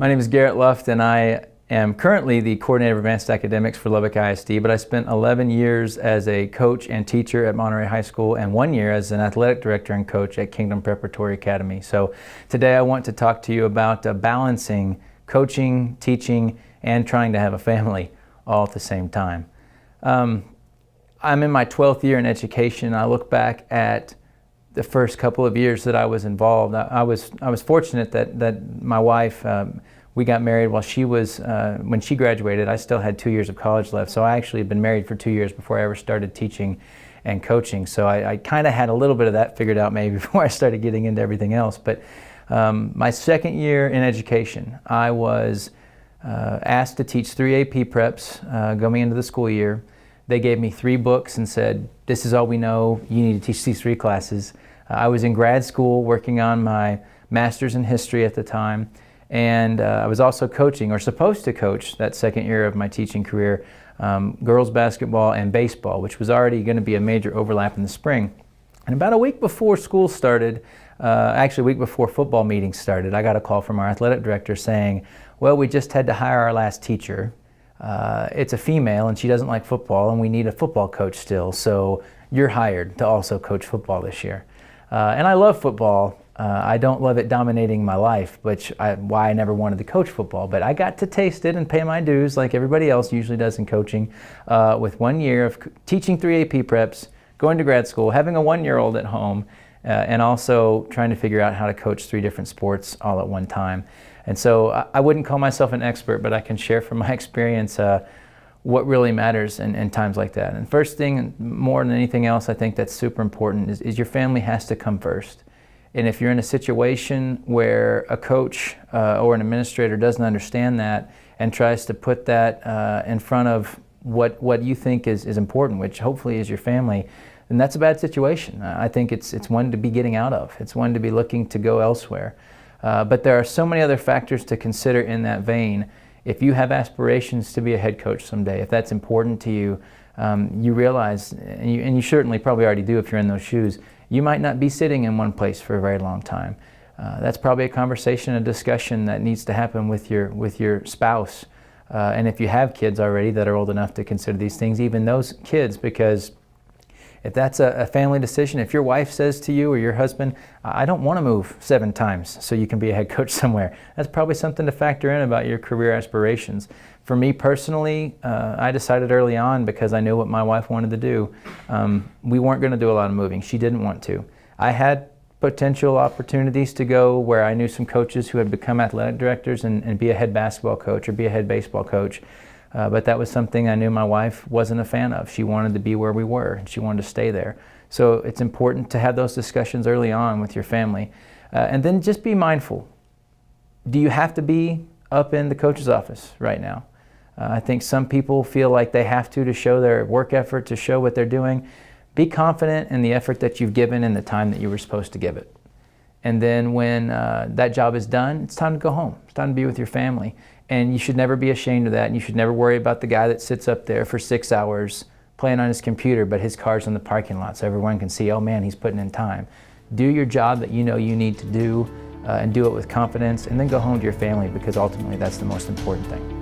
My name is Garrett Luft, and I am currently the coordinator of advanced academics for Lubbock ISD, but I spent 11 years as a coach and teacher at Monterey High School and 1 year as an athletic director and coach at Kingdom Preparatory Academy. So today I want to talk to you about balancing coaching, teaching, and trying to have a family all at the same time. I'm in my 12th year in education. I look back at the first couple of years that I was involved. I was fortunate that my wife, we got married while she was, when she graduated, I still had 2 years of college left. So I actually had been married for 2 years before I ever started teaching and coaching. So I kind of had a little bit of that figured out maybe before I started getting into everything else. But my second year in education, I was asked to teach 3 AP preps going into the school year. They gave me 3 books and said, this is all we know, you need to teach these 3 classes. I was in grad school working on my master's in history at the time, and I was also coaching, or supposed to coach, that second year of my teaching career, girls basketball and baseball, which was already going to be a major overlap in the spring. And about a week before school started, actually a week before football meetings started, I got a call from our athletic director saying, well, we just had to hire our last teacher. It's a female and she doesn't like football, and we need a football coach still, so you're hired to also coach football this year. And I love football. I don't love it dominating my life, why I never wanted to coach football, but I got to taste it and pay my dues like everybody else usually does in coaching, with 1 year of teaching 3 AP preps, going to grad school, having a 1-year-old at home, and also trying to figure out how to coach 3 different sports all at one time. And so I wouldn't call myself an expert, but I can share from my experience what really matters in times like that. And first thing, more than anything else, I think that's super important is your family has to come first. And if you're in a situation where a coach or an administrator doesn't understand that and tries to put that in front of what you think is important, which hopefully is your family, then that's a bad situation. I think it's one to be getting out of. It's one to be looking to go elsewhere. But there are so many other factors to consider in that vein. If you have aspirations to be a head coach someday, if that's important to you, you realize, and you certainly probably already do if you're in those shoes, you might not be sitting in one place for a very long time. That's probably a conversation, a discussion that needs to happen with your spouse. And if you have kids already that are old enough to consider these things, even those kids, because if that's a family decision, if your wife says to you or your husband, I don't want to move 7 times so you can be a head coach somewhere, that's probably something to factor in about your career aspirations. For me personally, I decided early on, because I knew what my wife wanted to do, we weren't going to do a lot of moving. She didn't want to. I had potential opportunities to go where I knew some coaches who had become athletic directors and be a head basketball coach or be a head baseball coach. But that was something I knew my wife wasn't a fan of. She wanted to be where we were, and she wanted to stay there. So it's important to have those discussions early on with your family. And then just be mindful. Do you have to be up in the coach's office right now? I think some people feel like they have to show their work effort, to show what they're doing. Be confident in the effort that you've given and the time that you were supposed to give it. And then when that job is done, it's time to go home. It's time to be with your family. And you should never be ashamed of that. And you should never worry about the guy that sits up there for 6 hours playing on his computer, but his car's in the parking lot so everyone can see, oh man, he's putting in time. Do your job that you know you need to do, and do it with confidence, and then go home to your family, because ultimately that's the most important thing.